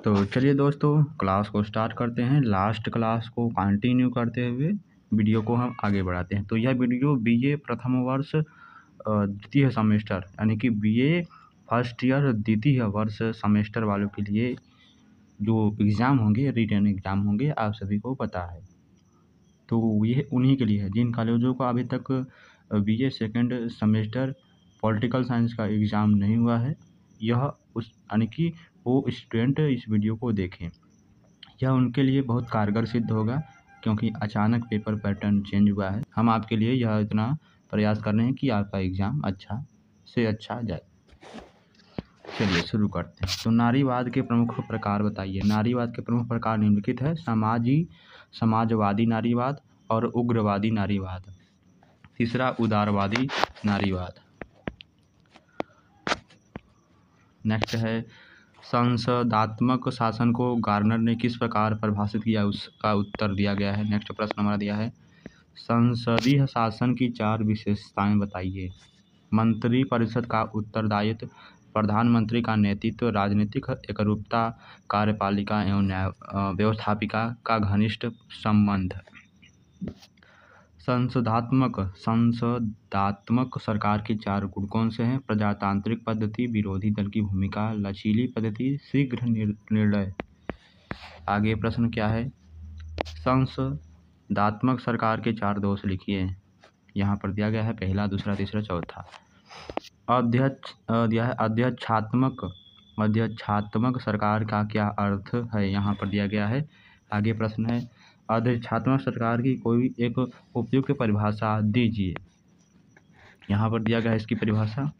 तो चलिए दोस्तों, क्लास को स्टार्ट करते हैं। लास्ट क्लास को कंटिन्यू करते हुए वीडियो को हम आगे बढ़ाते हैं। तो यह वीडियो बीए प्रथम वर्ष द्वितीय सेमेस्टर यानी कि बीए फर्स्ट ईयर द्वितीय वर्ष सेमेस्टर वालों के लिए जो एग्ज़ाम होंगे, रिटन एग्ज़ाम होंगे, आप सभी को पता है। तो ये उन्हीं के लिए है जिन कॉलेजों का अभी तक BA second semester political science का एग्ज़ाम नहीं हुआ है। यह उस यानी कि वो स्टूडेंट इस वीडियो को देखें। यह उनके लिए बहुत कारगर सिद्ध होगा क्योंकि अचानक पेपर पैटर्न चेंज हुआ है। हम आपके लिए यह इतना प्रयास कर रहे हैं कि आपका एग्ज़ाम अच्छा से अच्छा जाए। चलिए शुरू करते हैं। तो नारीवाद के प्रमुख प्रकार बताइए। नारीवाद के प्रमुख प्रकार निम्नलिखित है: समाजवादी नारीवाद और उग्रवादी नारीवाद। तीसरा उदारवादी नारीवाद। नेक्स्ट है संसदात्मक शासन को गार्नर ने किस प्रकार परिभाषित किया, उसका उत्तर दिया गया है। नेक्स्ट प्रश्न हमारा दिया है संसदीय शासन की 4 विशेषताएं बताइए। मंत्रिपरिषद का उत्तरदायित्व, प्रधानमंत्री का नेतृत्व, राजनीतिक एकरूपता, कार्यपालिका एवं व्यवस्थापिका का घनिष्ठ संबंध। संसदात्मक सरकार के 4 गुण कौन से हैं? प्रजातांत्रिक पद्धति, विरोधी दल की भूमिका, लचीली पद्धति, शीघ्र निर्णय। आगे प्रश्न क्या है? संसदात्मक सरकार के 4 दोष लिखिए। यहाँ पर दिया गया है पहला, दूसरा, तीसरा, चौथा। अध्यक्षात्मक सरकार का क्या अर्थ है? यहाँ पर दिया गया है। आगे प्रश्न है अध्यक्षात्मक सरकार की कोई एक उपयुक्त परिभाषा दीजिए। यहाँ पर दिया गया है इसकी परिभाषा।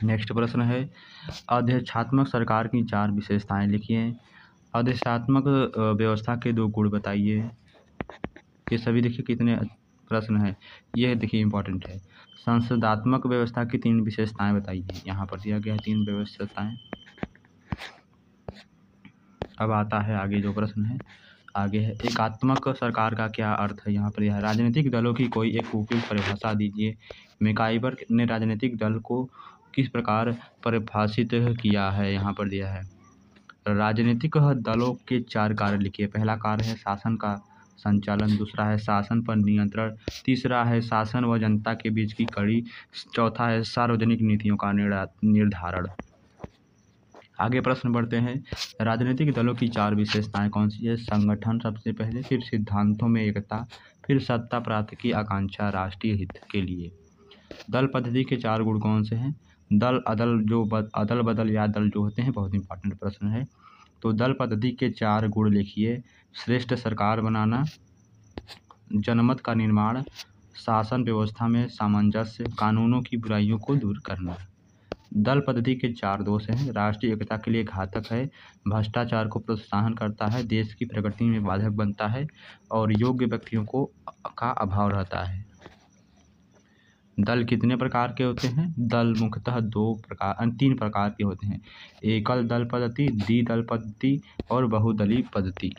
नेक्स्ट प्रश्न है अध्यक्षात्मक सरकार की 4 विशेषताएं लिखिए। अध्यक्षात्मक व्यवस्था के 2 गुण बताइए। ये सभी देखिए कितने प्रश्न हैं, ये देखिए इंपॉर्टेंट है। संसदात्मक व्यवस्था की 3 विशेषताएं बताइए। यहाँ पर दिया गया है 3 विशेषताएं। अब आता है आगे जो प्रश्न है, आगे है एकात्मक सरकार का क्या अर्थ है? यहाँ पर यह राजनीतिक दलों की कोई एक उपयुक्त परिभाषा दीजिए। मैकाइवर ने राजनीतिक दल को किस प्रकार परिभाषित किया है? यहाँ पर दिया है राजनीतिक दलों के 4 कार्य लिखिए। पहला कार्य है शासन का संचालन, दूसरा है शासन पर नियंत्रण, तीसरा है शासन व जनता के बीच की कड़ी, चौथा है सार्वजनिक नीतियों का निर्धारण। आगे प्रश्न बढ़ते हैं। राजनीतिक दलों की 4 विशेषताएं कौन सी है? संगठन सबसे पहले, फिर सिद्धांतों में एकता, फिर सत्ता प्राप्ति की आकांक्षा राष्ट्रीय हित के लिए। दल पद्धति के 4 गुण कौन से हैं? अदल बदल या दल जो होते हैं, बहुत इंपॉर्टेंट प्रश्न है। तो दल पद्धति के 4 गुण लिखिए। श्रेष्ठ सरकार बनाना, जनमत का निर्माण, शासन व्यवस्था में सामंजस्य, कानूनों की बुराइयों को दूर करना। दल पद्धति के 4 दोष हैं। राष्ट्रीय एकता के लिए घातक है, भ्रष्टाचार को प्रोत्साहन करता है, देश की प्रगति में बाधक बनता है और योग्य व्यक्तियों का अभाव रहता है। दल कितने प्रकार के होते हैं? दल मुख्यतः 3 प्रकार के होते हैं। एकल दल पद्धति, द्विदल पद्धति और बहुदलीय पद्धति।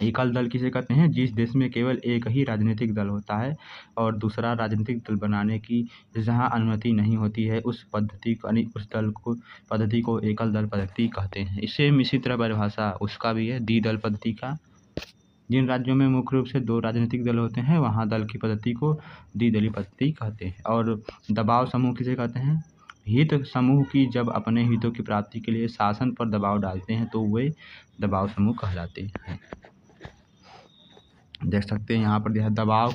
एकल दल किसे कहते हैं? जिस देश में केवल एक ही राजनीतिक दल होता है और दूसरा राजनीतिक दल बनाने की जहां अनुमति नहीं होती है, उस पद्धति को एकल दल पद्धति कहते हैं। इसी तरह परिभाषा उसका भी है, द्विदल पद्धति का। जिन राज्यों में मुख्य रूप से 2 राजनीतिक दल होते हैं वहाँ दल की पद्धति को द्विदलीय पद्धति कहते हैं। और दबाव समूह किसे कहते हैं? हित समूह की जब अपने हितों की प्राप्ति के लिए शासन पर दबाव डालते हैं तो वे दबाव समूह कहलाते हैं। देख सकते हैं यहाँ पर दिया है दबाव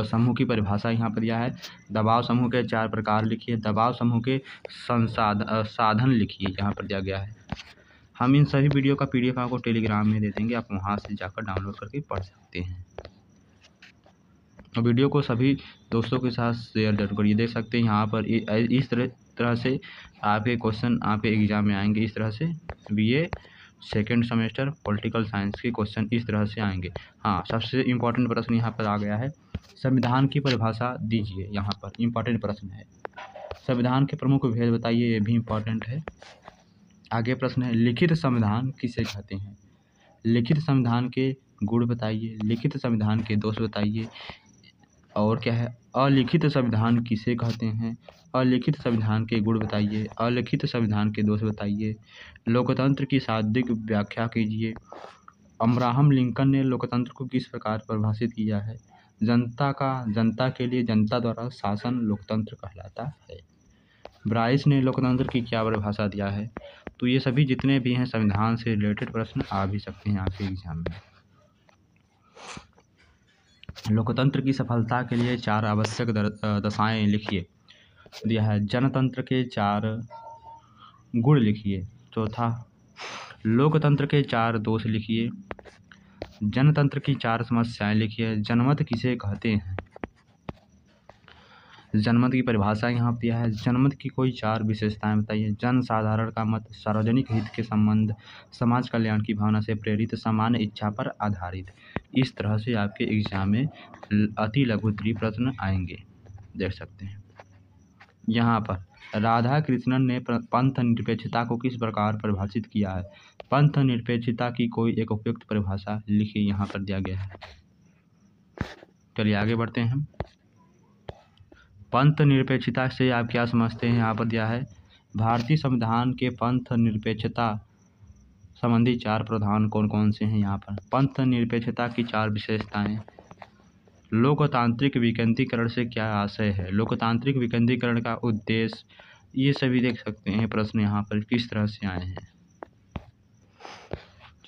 समूह की परिभाषा। यहाँ पर दिया है दबाव समूह के 4 प्रकार लिखिए। दबाव समूह के साधन लिखिए। यहाँ पर दिया गया है। हम इन सभी वीडियो का PDF आपको टेलीग्राम में दे देंगे, आप वहाँ से जाकर डाउनलोड करके पढ़ सकते हैं। और वीडियो को सभी दोस्तों के साथ शेयर जरूर करिए। देख सकते हैं यहाँ पर इस तरह से आपके क्वेश्चन आपके एग्जाम में आएंगे। इस तरह से BA second semester political science के क्वेश्चन इस तरह से आएंगे। हाँ, सबसे इम्पोर्टेंट प्रश्न यहाँ पर आ गया है, संविधान की परिभाषा दीजिए। यहाँ पर इम्पोर्टेंट प्रश्न है, संविधान के प्रमुख भेद बताइए, ये भी इम्पोर्टेंट है। आगे प्रश्न है लिखित संविधान किसे कहते हैं? लिखित संविधान के गुण बताइए, लिखित संविधान के दोष बताइए, और क्या है अलिखित संविधान किसे कहते हैं? अलिखित संविधान के गुण बताइए। अलिखित संविधान के दोष बताइए। लोकतंत्र की शाब्दिक व्याख्या कीजिए। अब्राहम लिंकन ने लोकतंत्र को किस प्रकार परिभाषित किया है? जनता के लिए जनता द्वारा शासन लोकतंत्र कहलाता है। ब्राइस ने लोकतंत्र की क्या परिभाषा दिया है? तो ये सभी जितने भी हैं संविधान से रिलेटेड प्रश्न आ भी सकते हैं आपके एग्जाम में। लोकतंत्र की सफलता के लिए 4 आवश्यक दशाएं लिखिए। दिया है जनतंत्र के 4 गुण लिखिए। चौथा, लोकतंत्र के 4 दोष लिखिए। जनतंत्र की 4 समस्याएं लिखिए। जनमत किसे कहते हैं? जनमत की परिभाषा यहाँ दिया है। जनमत की कोई 4 विशेषताएं बताइए। जन साधारण का मत, सार्वजनिक हित के संबंध, समाज कल्याण की भावना से प्रेरित, सामान्य इच्छा पर आधारित। इस तरह से आपके एग्जाम में अति लघु उत्तरीय प्रश्न आएंगे, देख सकते हैं। यहाँ पर राधा कृष्णन ने पंथ निरपेक्षता को किस प्रकार परिभाषित किया है? पंथ निरपेक्षता की कोई एक उपयुक्त परिभाषा लिखिए, यहाँ पर दिया गया है। चलिए आगे बढ़ते हैं। पंथ निरपेक्षता से आप क्या समझते हैं? यहाँ पर दिया है भारतीय संविधान के पंथ निरपेक्षता संबंधी 4 प्रावधान कौन कौन से हैं? यहाँ पर पंथ निरपेक्षता की 4 विशेषताएं। लोकतांत्रिक विकेंद्रीकरण से क्या आशय है? लोकतांत्रिक विकेंद्रीकरण का उद्देश्य, ये सभी देख सकते हैं प्रश्न यहाँ पर किस तरह से आए हैं।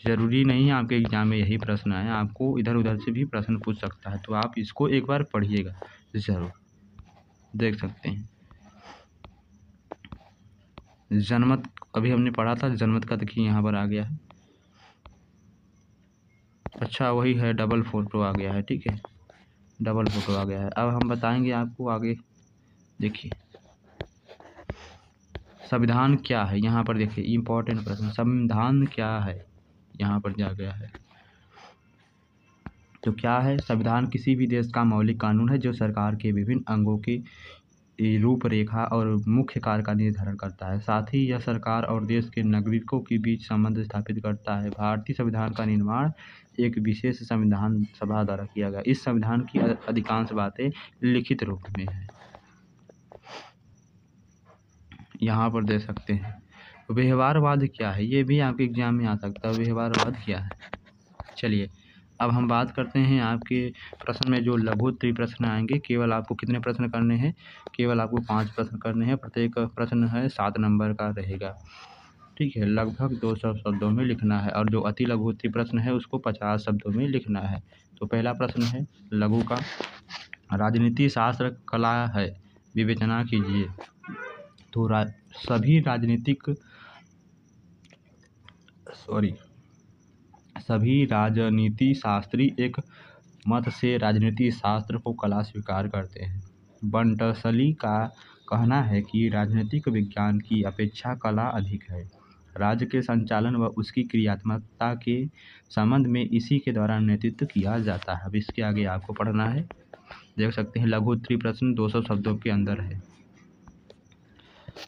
जरूरी नहीं है आपके एग्जाम में यही प्रश्न आए, आपको इधर उधर से भी प्रश्न पूछ सकता है, तो आप इसको एक बार पढ़िएगा जरूर, देख सकते हैं। जनमत अभी हमने पढ़ा था, जनमत का देखिए यहाँ पर आ गया है। अच्छा वही है, डबल फोटो आ गया है, ठीक है, डबल फोटो आ गया है। अब हम बताएंगे आपको आगे। देखिए संविधान क्या है, यहाँ पर देखिए इम्पोर्टेंट प्रश्न, संविधान क्या है यहाँ पर दिया गया है। तो क्या है? संविधान किसी भी देश का मौलिक कानून है जो सरकार के विभिन्न अंगों की रूपरेखा और मुख्य कार्य का निर्धारण करता है। साथ ही यह सरकार और देश के नागरिकों के बीच संबंध स्थापित करता है। भारतीय संविधान का निर्माण एक विशेष संविधान सभा द्वारा किया गया। इस संविधान की अधिकांश बातें लिखित रूप में है, यहाँ पर दे सकते हैं। व्यवहारवाद क्या है? ये भी आपके एग्जाम में आ सकता है, व्यवहारवाद क्या है। चलिए अब हम बात करते हैं आपके प्रश्न में जो लघु उत्तरीय प्रश्न आएंगे। केवल आपको कितने प्रश्न करने हैं? केवल आपको 5 प्रश्न करने हैं। प्रत्येक प्रश्न है 7 नंबर का रहेगा, ठीक है। लगभग 200 शब्दों में लिखना है, और जो अति लघु उत्तरीय प्रश्न है उसको 50 शब्दों में लिखना है। तो पहला प्रश्न है लघु का, राजनीति शास्त्र कला है, विवेचना कीजिए। तो सभी राजनीति शास्त्री एक मत से राजनीति शास्त्र को कला स्वीकार करते हैं। बंटसली का कहना है कि राजनीतिक विज्ञान की अपेक्षा कला अधिक है। राज्य के संचालन व उसकी क्रियात्मकता के संबंध में इसी के द्वारा नेतृत्व किया जाता है। अब इसके आगे आपको पढ़ना है, देख सकते हैं। लघु उत्तरीय प्रश्न 200 शब्दों के अंदर है।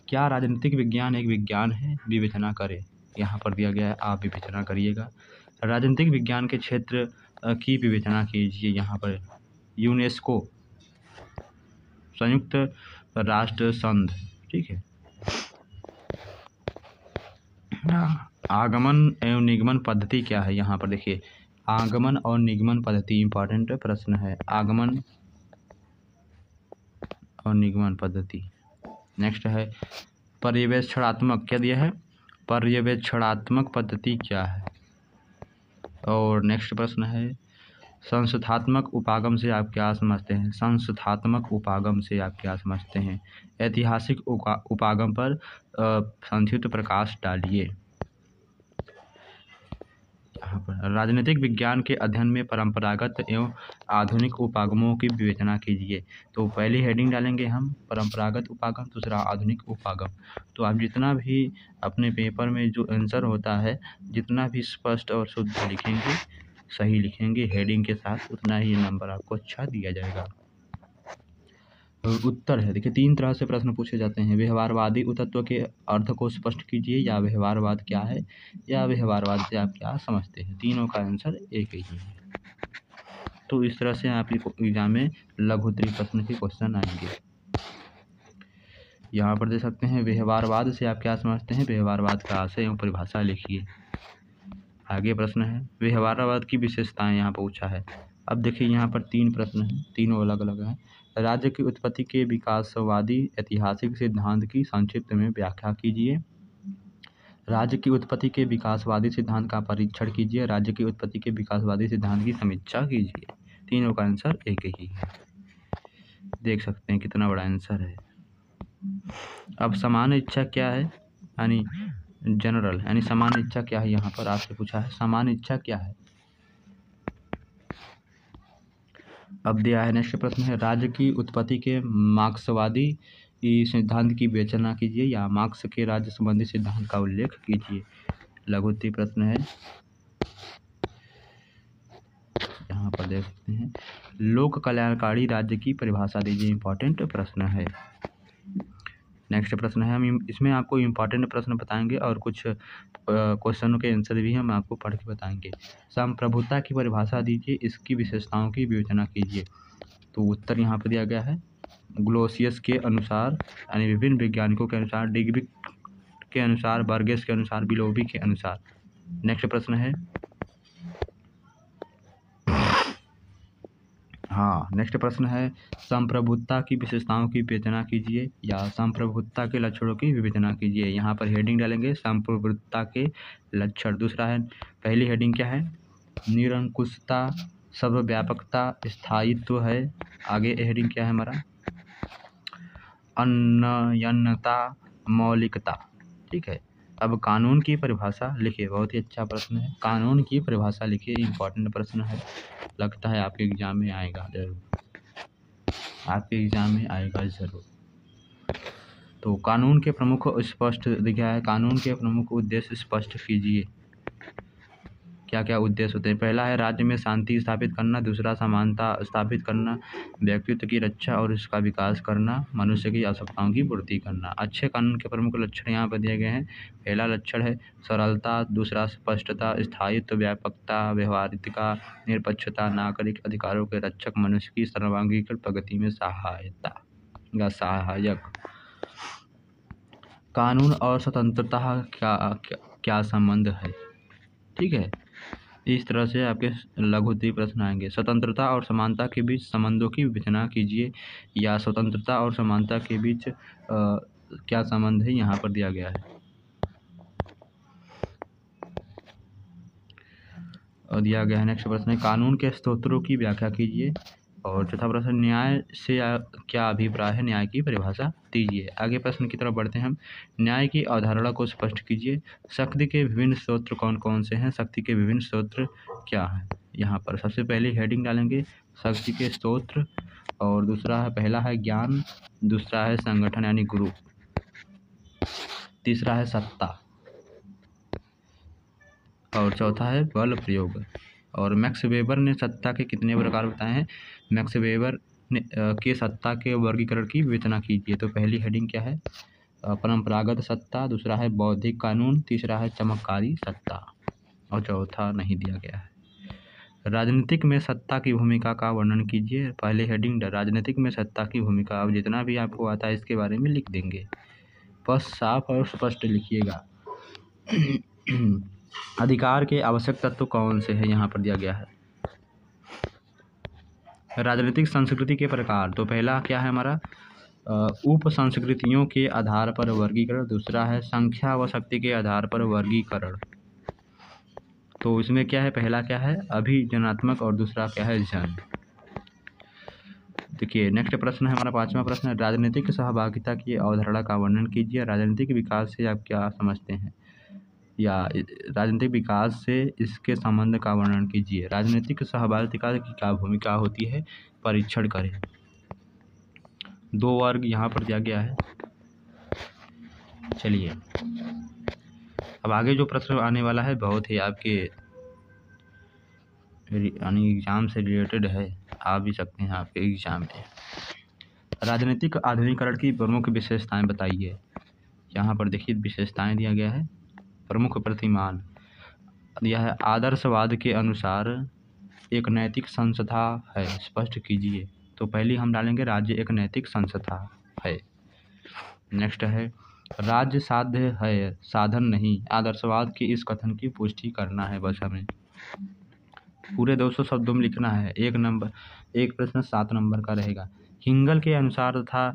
क्या राजनीतिक विज्ञान एक विज्ञान है? विवेचना करें, यहाँ पर दिया गया है, आप विवेचना करिएगा। राजनीतिक विज्ञान के क्षेत्र की विवेचना कीजिए। यहाँ पर यूनेस्को, संयुक्त राष्ट्र संघ, ठीक है। आगमन एवं निगमन पद्धति क्या है? यहाँ पर देखिए आगमन और निगमन पद्धति इंपॉर्टेंट प्रश्न है, आगमन और निगमन पद्धति। नेक्स्ट है पर्यवेक्षणात्मक, क्या दिया है? पर्यवेक्षणात्मक पद्धति क्या है? और नेक्स्ट प्रश्न है संस्थात्मक उपागम से आप क्या समझते हैं? संस्थात्मक उपागम से आप क्या समझते हैं? ऐतिहासिक उपागम पर संक्षिप्त प्रकाश डालिए। यहाँ पर राजनीतिक विज्ञान के अध्ययन में परंपरागत एवं आधुनिक उपागमों की विवेचना कीजिए। तो पहली हेडिंग डालेंगे हम परंपरागत उपागम, दूसरा आधुनिक उपागम। तो आप जितना भी अपने पेपर में जो आंसर होता है जितना भी स्पष्ट और शुद्ध लिखेंगे, सही लिखेंगे हेडिंग के साथ, उतना ही नंबर आपको अच्छा दिया जाएगा। उत्तर है देखिए 3 तरह से प्रश्न पूछे जाते हैं। व्यवहारवादी तत्व के अर्थ को स्पष्ट कीजिए, या व्यवहारवाद क्या है, या व्यवहारवाद से आप क्या समझते हैं। तीनों का आंसर एक ही है। तो इस तरह से आपके एग्जाम में लघु उत्तरीय प्रश्न के क्वेश्चन आएंगे। यहाँ पर देख सकते हैं व्यवहारवाद से आप क्या समझते हैं, व्यवहारवाद का आशय एवं परिभाषा लिखिए। आगे प्रश्न है व्यवहारवाद की विशेषताएं यहाँ पूछा है। अब देखिए यहाँ पर 3 प्रश्न हैं, तीनों अलग अलग हैं। राज्य की उत्पत्ति के विकासवादी ऐतिहासिक सिद्धांत की संक्षिप्त में व्याख्या कीजिए। राज्य की उत्पत्ति के विकासवादी सिद्धांत का परीक्षण कीजिए। राज्य की उत्पत्ति के विकासवादी सिद्धांत की समीक्षा कीजिए। तीनों का आंसर एक ही है। देख सकते हैं कितना बड़ा आंसर है। अब सामान्य इच्छा क्या है, यानी जनरल, यानी सामान्य इच्छा क्या है, यहाँ पर आपसे पूछा है सामान्य इच्छा क्या है। अब दिया है नेक्स्ट प्रश्न है राज्य की उत्पत्ति के मार्क्सवादी सिद्धांत की विवेचना कीजिए या मार्क्स के राज्य संबंधी सिद्धांत का उल्लेख कीजिए। लघु उत्तरीय प्रश्न है, यहाँ पर देख सकते हैं लोक कल्याणकारी राज्य की परिभाषा दीजिए। इंपॉर्टेंट प्रश्न है। नेक्स्ट प्रश्न है, हम इसमें आपको इम्पॉर्टेंट प्रश्न बताएंगे और कुछ क्वेश्चनों के आंसर भी हम आपको पढ़ के बताएंगे। संप्रभुता की परिभाषा दीजिए, इसकी विशेषताओं की विवेचना कीजिए। तो उत्तर यहाँ पर दिया गया है ग्लोसियस के अनुसार, यानी विभिन्न वैज्ञानिकों के अनुसार, डिग्बिक के अनुसार, बर्गेस के अनुसार, बिलोबी के अनुसार। नेक्स्ट प्रश्न है, नेक्स्ट प्रश्न है संप्रभुता की विशेषताओं की विवेचना कीजिए या संप्रभुता के लक्षणों की विवेचना कीजिए। यहाँ पर हेडिंग डालेंगे संप्रभुता के लक्षण। दूसरा है, पहली हेडिंग क्या है, निरंकुशता, सर्वव्यापकता, स्थायित्व है। आगे हेडिंग क्या है हमारा, अनन्यता, मौलिकता। ठीक है। अब कानून की परिभाषा लिखिए। बहुत ही अच्छा प्रश्न है, कानून की परिभाषा लिखिए। इंपॉर्टेंट प्रश्न है, लगता है आपके एग्जाम में आएगा जरूर, आपके एग्जाम में आएगा जरूर। तो कानून के प्रमुख स्पष्ट दिखा है, कानून के प्रमुख उद्देश्य स्पष्ट कीजिए। क्या क्या उद्देश्य होते हैं। पहला है राज्य में शांति स्थापित करना, दूसरा समानता स्थापित करना, व्यक्तित्व की रक्षा और इसका विकास करना, मनुष्य की आवश्यकताओं की पूर्ति करना। अच्छे कानून के प्रमुख लक्षण यहाँ पर दिए गए हैं। पहला लक्षण है सरलता, दूसरा स्पष्टता, स्थायित्व, व्यापकता, व्यवहारिकता, निरपक्षता, नागरिक अधिकारों के रक्षक, मनुष्य की सर्वांगीण प्रगति में सहायता या सहायक। कानून और स्वतंत्रता क्या संबंध है। ठीक है, इस तरह से आपके लघु उत्तरीय प्रश्न आएंगे। स्वतंत्रता और समानता के बीच संबंधों की विवेचना कीजिए या स्वतंत्रता और समानता के बीच क्या संबंध है, यहाँ पर दिया गया है। और दिया गया है नेक्स्ट प्रश्न है कानून के स्त्रोतों की व्याख्या कीजिए। और चौथा प्रश्न, न्याय से क्या अभिप्राय है, न्याय की परिभाषा दीजिए। आगे प्रश्न की तरफ बढ़ते हैं हम। न्याय की अवधारणा को स्पष्ट कीजिए। शक्ति के विभिन्न स्रोत कौन कौन से हैं, शक्ति के विभिन्न स्रोत क्या हैं। यहाँ पर सबसे पहले हेडिंग डालेंगे शक्ति के स्रोत, और दूसरा है, पहला है ज्ञान, दूसरा है संगठन यानी गुरु, तीसरा है सत्ता, और चौथा है बल प्रयोग। और मैक्स वेबर ने सत्ता के कितने प्रकार बताए हैं। मैक्स वेबर ने के सत्ता के वर्गीकरण की विवेचना कीजिए। तो पहली हेडिंग क्या है, परंपरागत सत्ता, दूसरा है बौद्धिक कानून, तीसरा है चमत्कारी सत्ता, और चौथा नहीं दिया गया है। राजनीतिक में सत्ता की भूमिका का वर्णन कीजिए। पहले हेडिंग राजनीतिक में सत्ता की भूमिका। अब जितना भी आपको आता है इसके बारे में लिख देंगे, बस साफ और स्पष्ट लिखिएगा। अधिकार के आवश्यक तत्व कौन से हैं, यहाँ पर दिया गया है। राजनीतिक संस्कृति के प्रकार। तो पहला क्या है हमारा, उप संस्कृतियों के आधार पर वर्गीकरण, दूसरा है संख्या व शक्ति के आधार पर वर्गीकरण। तो इसमें क्या है, पहला क्या है अभिजनात्मक और दूसरा क्या है जन। देखिए नेक्स्ट प्रश्न है हमारा पांचवा प्रश्न, राजनीतिक सहभागिता की अवधारणा का वर्णन कीजिए। राजनीतिक विकास से आप क्या समझते हैं, या राजनीतिक विकास से इसके संबंध का वर्णन कीजिए। राजनीतिक सहभागिता की क्या भूमिका होती है, परीक्षण करें। 2 वर्ग यहाँ पर दिया गया है। चलिए अब आगे जो प्रश्न आने वाला है बहुत ही आपके यानी एग्जाम से रिलेटेड है, आ भी सकते हैं आपके एग्जाम में। राजनीतिक आधुनिकीकरण की प्रमुख विशेषताएं बताइए। यहाँ पर देखिए विशेषताएं दिया गया है। प्रमुख प्रतिमान यह है आदर्शवाद के अनुसार एक नैतिक संस्था है, स्पष्ट कीजिए। तो पहली हम डालेंगे राज्य एक नैतिक संस्था है। नेक्स्ट है राज्य साध्य है साधन नहीं, आदर्शवाद के इस कथन की पुष्टि करना है। बस हमें पूरे 200 शब्दों में लिखना है। एक प्रश्न 7 नंबर का रहेगा। हिंगल के अनुसार तथा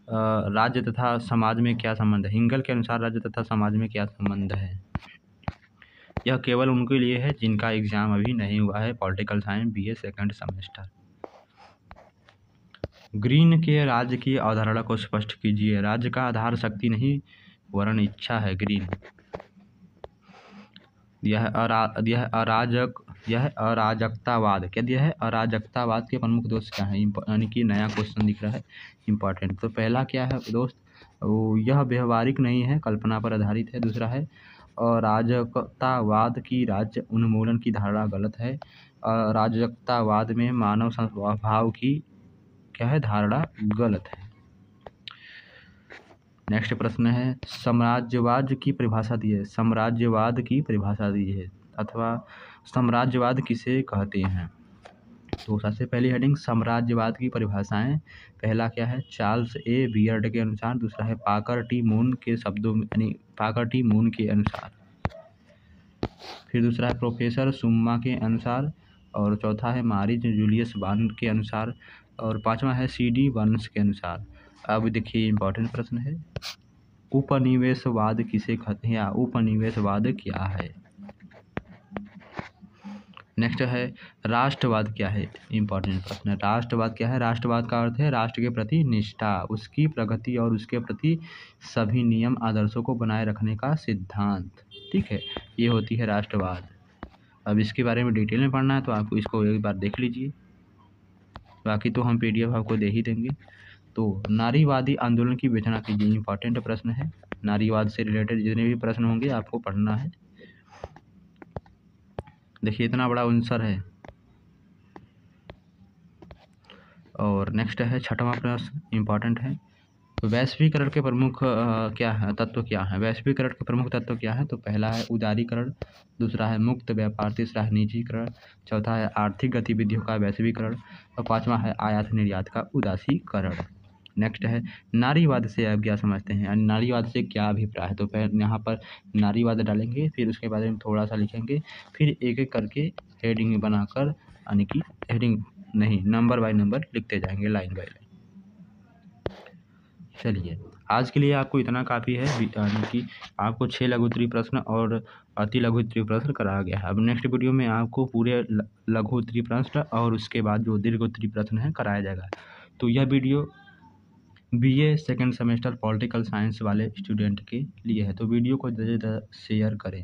राज्य तथा समाज में क्या संबंध है? हिंगल के अनुसार राज्य तथा समाज में क्या संबंध है? यह केवल उनके लिए है जिनका एग्जाम अभी नहीं हुआ है, political science BA second semester. Green के राज्य की अवधारणा को स्पष्ट कीजिए। राज्य का आधार शक्ति नहीं वरन इच्छा है। ग्रीन। यह अराजकतावाद क्या दिया है? अराजकतावाद के प्रमुख दोष क्या है? यानी कि नया क्वेश्चन दिख रहा है, इंपॉर्टेंट। तो पहला क्या है दोस्त? यह व्यवहारिक नहीं है, कल्पना पर आधारित है। दूसरा है अराजकतावाद की राज्य उन्मूलन की धारणा गलत है। अराजकतावाद में मानव स्वभाव की क्या है धारणा गलत है। नेक्स्ट प्रश्न है साम्राज्यवाद की परिभाषा दी है। साम्राज्यवाद की परिभाषा दी है अथवा साम्राज्यवाद किसे कहते हैं? तो सबसे पहली हेडिंग साम्राज्यवाद की परिभाषाएं। पहला क्या है? चार्ल्स ए बियर्ड के अनुसार। दूसरा है पाकर टी मून के शब्दों में यानी पाकर टी मून के अनुसार। फिर दूसरा है प्रोफेसर सुम्मा के अनुसार। और चौथा है मारिस जूलियस बार्न के अनुसार। और पांचवा है CD बर्न्स के अनुसार। अब देखिए इंपॉर्टेंट प्रश्न है, उपनिवेशवाद किसे कहते हैं या उपनिवेशवाद क्या है? नेक्स्ट है राष्ट्रवाद क्या है? इंपॉर्टेंट प्रश्न है। राष्ट्रवाद क्या है? राष्ट्रवाद का अर्थ है राष्ट्र के प्रति निष्ठा, उसकी प्रगति और उसके प्रति सभी नियम आदर्शों को बनाए रखने का सिद्धांत। ठीक है, ये होती है राष्ट्रवाद। अब इसके बारे में डिटेल में पढ़ना है तो आपको इसको एक बार देख लीजिए, बाकी तो हम PDF आपको दे ही देंगे। तो नारीवादी आंदोलन की विवेचना कीजिए। इंपॉर्टेंट प्रश्न है, नारीवाद से रिलेटेड जितने भी प्रश्न होंगे आपको पढ़ना है। देखिए इतना बड़ा आंसर है। और नेक्स्ट है छठवां प्रश्न, इंपॉर्टेंट है। वैश्वीकरण के प्रमुख क्या है तत्व क्या है? वैश्वीकरण के प्रमुख तत्व क्या है? तो पहला है उदारीकरण, दूसरा है मुक्त व्यापार, तीसरा है निजीकरण, चौथा है आर्थिक गतिविधियों का वैश्वीकरण और पांचवा है आयात निर्यात का उदासीकरण। नेक्स्ट है नारीवाद से आप क्या समझते हैं, यानी नारीवाद से क्या अभिप्राय है? तो पहले यहाँ पर नारीवाद डालेंगे, फिर उसके बारे में थोड़ा सा लिखेंगे, फिर एक एक करके हेडिंग बनाकर यानी कि हेडिंग नहीं नंबर बाय नंबर लिखते जाएंगे, लाइन बाय लाइन। चलिए आज के लिए आपको इतना काफ़ी है, यानी कि आपको 6 लघु उत्तरीय प्रश्न और अति लघु उत्तरीय प्रश्न कराया गया है। अब नेक्स्ट वीडियो में आपको पूरे लघु उत्तरीय प्रश्न और उसके बाद जो दीर्घ उत्तरीय प्रश्न है कराया जाएगा। तो यह video BA second semester political science वाले स्टूडेंट के लिए है। तो वीडियो को ज़्यादा से ज़्यादा शेयर करें।